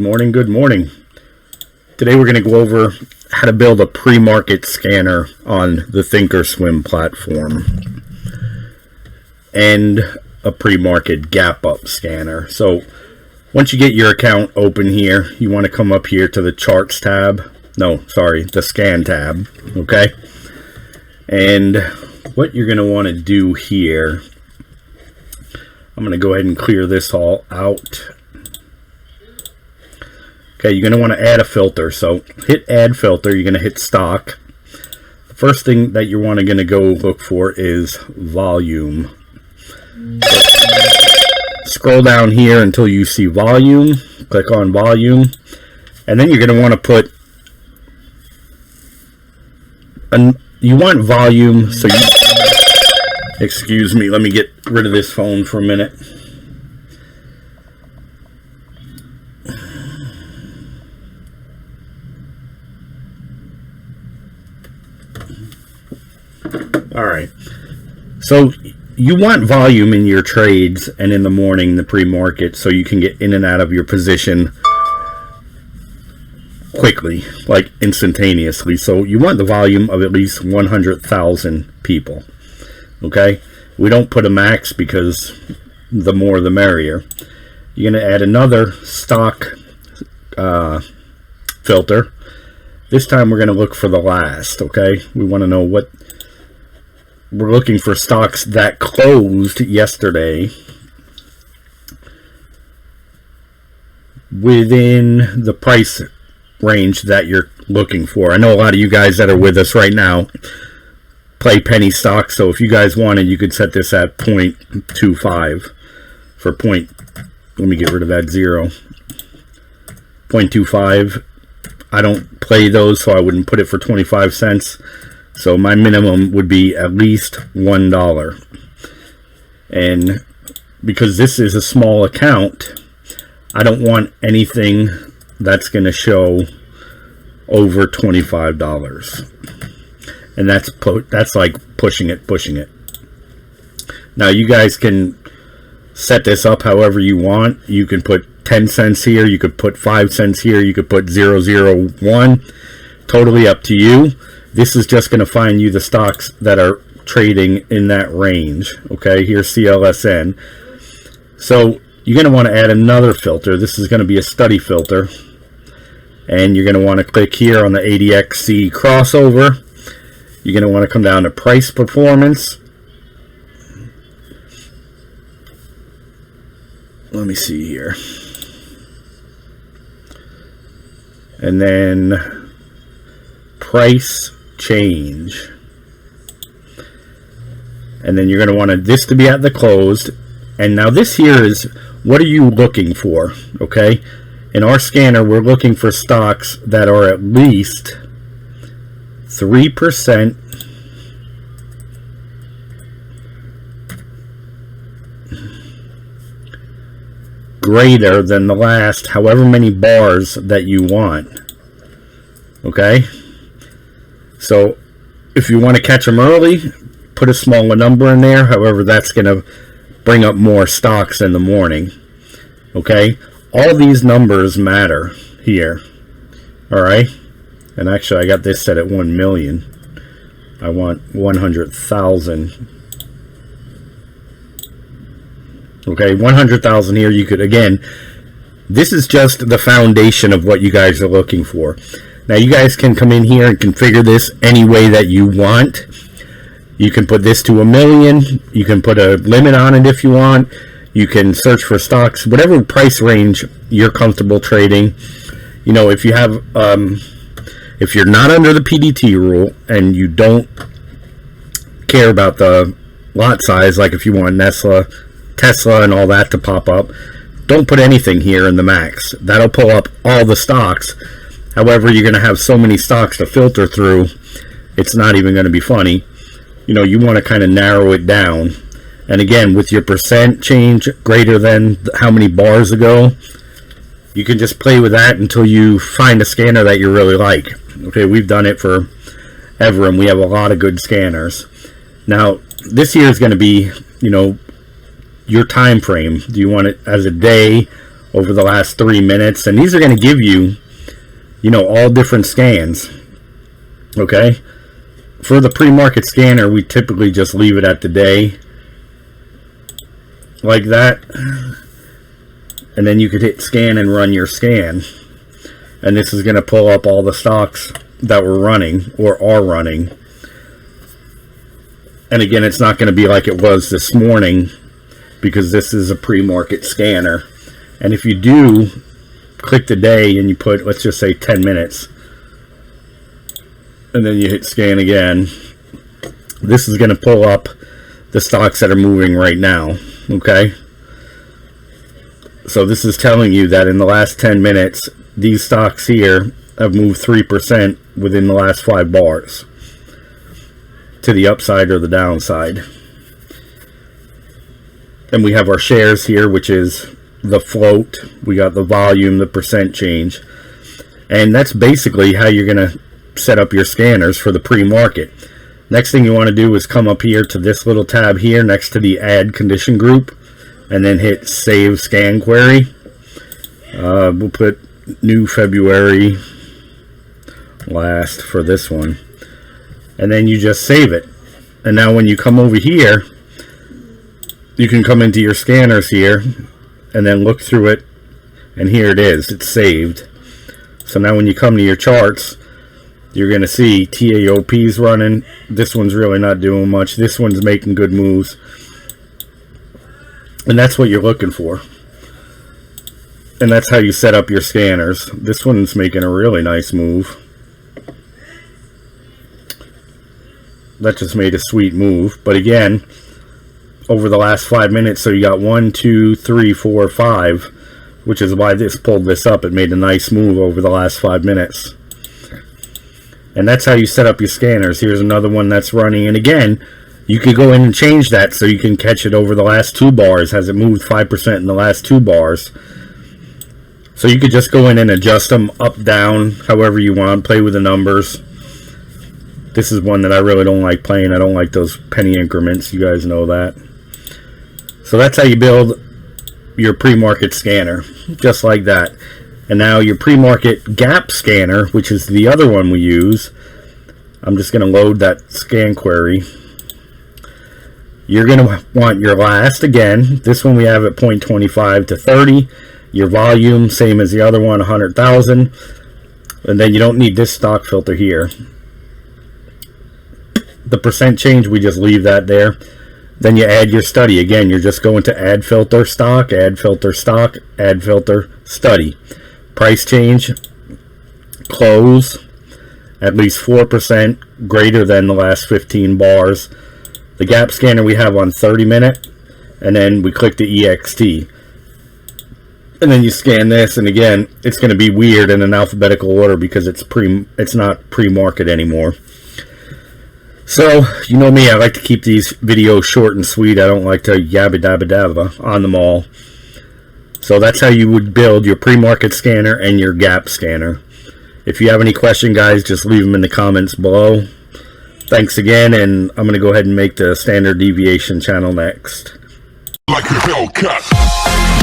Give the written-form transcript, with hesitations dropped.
morning, good morning. Today we're going to go over how to build a pre-market scanner on the Thinkorswim platform and a pre-market gap up scanner. So once you get your account open here, you want to come up here to the charts tab. No, sorry, the scan tab. Okay. And what you're going to want to do here, I'm going to go ahead and clear this all out. Okay, you're going to want to add a filter. So hit add filter. You're going to hit stock. The first thing that you're going to go look for is volume. So scroll down here until you see volume. Click on volume. And then you're going to want to put, you want volume. So you, excuse me, let me get rid of this phone for a minute. Alright, so you want volume in your trades and in the morning, the pre-market, so you can get in and out of your position quickly, like instantaneously. So you want the volume of at least 100,000 people. Okay, we don't put a max because the more the merrier. You're going to add another stock filter. This time we're going to look for the last. Okay, we want to know what we're looking for, stocks that closed yesterday within the price range that you're looking for. I know a lot of you guys that are with us right now play penny stocks, so if you guys wanted, you could set this at 0.25 for point. Let me get rid of that 0.25. I don't play those, so I wouldn't put it for 25 cents. So my minimum would be at least $1. And because this is a small account, I don't want anything that's going to show over $25. And that's like pushing it. Now you guys can set this up however you want. You can put 10 cents here, you could put 5 cents here, you could put 001. Totally up to you. This is just going to find you the stocks that are trading in that range. Okay, here's CLSN. So you're going to want to add another filter. This is going to be a study filter. And you're going to want to click here on the ADXC crossover. You're going to want to come down to price performance. Let me see here. And then price change, and then you're going to want this to be at the closed. And now this here is, what are you looking for? Okay, in our scanner we're looking for stocks that are at least 3% greater than the last however many bars that you want. Okay, so if you want to catch them early, put a smaller number in there. However, that's going to bring up more stocks in the morning. Okay, all these numbers matter here. All right, and actually I got this set at 1 million. I want 100,000. Okay, 100,000 here. You could, again, this is just the foundation of what you guys are looking for. Now you guys can come in here and configure this any way that you want. You can put this to 1 million. You can put a limit on it if you want. You can search for stocks, whatever price range you're comfortable trading. You know, if you have, if you're not under the PDT rule and you don't care about the lot size, like if you want Tesla and all that to pop up, don't put anything here in the max. That'll pull up all the stocks. However, you're going to have so many stocks to filter through, it's not even going to be funny. You know, you want to kind of narrow it down. And again, with your percent change greater than how many bars ago, you can just play with that until you find a scanner that you really like. Okay, we've done it for ever, and we have a lot of good scanners. Now, this here is going to be, you know, your time frame. Do you want it as a day over the last 3 minutes. And these are going to give you, you know, all different scans. Okay? For the pre-market scanner, we typically just leave it at the day. Like that. And then you could hit scan and run your scan. And this is going to pull up all the stocks that we're running or are running. And again, it's not going to be like it was this morning, because this is a pre-market scanner. And if you do click the day and you put, let's just say 10 minutes, and then you hit scan again, this is going to pull up the stocks that are moving right now. Okay? So this is telling you that in the last 10 minutes, these stocks here have moved 3% within the last 5 bars, to the upside or the downside. And we have our shares here, which is the float. We got the volume, the percent change. And that's basically how you're going to set up your scanners for the pre-market. Next thing you want to do is come up here to this little tab here next to the add condition group, and then hit save scan query. We'll put new February last for this one. And then you just save it. And now when you come over here, you can come into your scanners here and then look through it, and here it is. It's saved. So now when you come to your charts, you're going to see TAOP's running. This one's really not doing much. This one's making good moves. And that's what you're looking for. And that's how you set up your scanners. This one's making a really nice move. That just made a sweet move. But again, over the last 5 minutes, so you got 1, 2, 3, 4, 5, which is why this pulled this up. It made a nice move over the last 5 minutes. And that's how you set up your scanners. Here's another one that's running. And again, you could go in and change that so you can catch it over the last 2 bars. Has it moved 5% in the last 2 bars? So you could just go in and adjust them up, down, however you want. Play with the numbers. This is one that I really don't like playing. I don't like those penny increments. You guys know that. So that's how you build your pre-market scanner. Just like that. And now your pre-market gap scanner, which is the other one we use. I'm just going to load that scan query. You're going to want your last again. This one we have at 0.25 to 30. Your volume, same as the other one, 100,000. And then you don't need this stock filter here. The percent change, we just leave that there. Then you add your study. Again, you're just going to add filter stock, add filter stock, add filter study. Price change, close, at least 4% greater than the last 15 bars. The gap scanner we have on 30 minute, and then we click the EXT. And then you scan this, and again, it's going to be weird in an alphabetical order because it's not pre-market anymore. So, you know me, I like to keep these videos short and sweet. I don't like to yabba dabba dabba on them all. So that's how you would build your pre-market scanner and your gap scanner. If you have any question, guys, just leave them in the comments below. Thanks again, and I'm going to go ahead and make the standard deviation channel next. Like a Hellcat.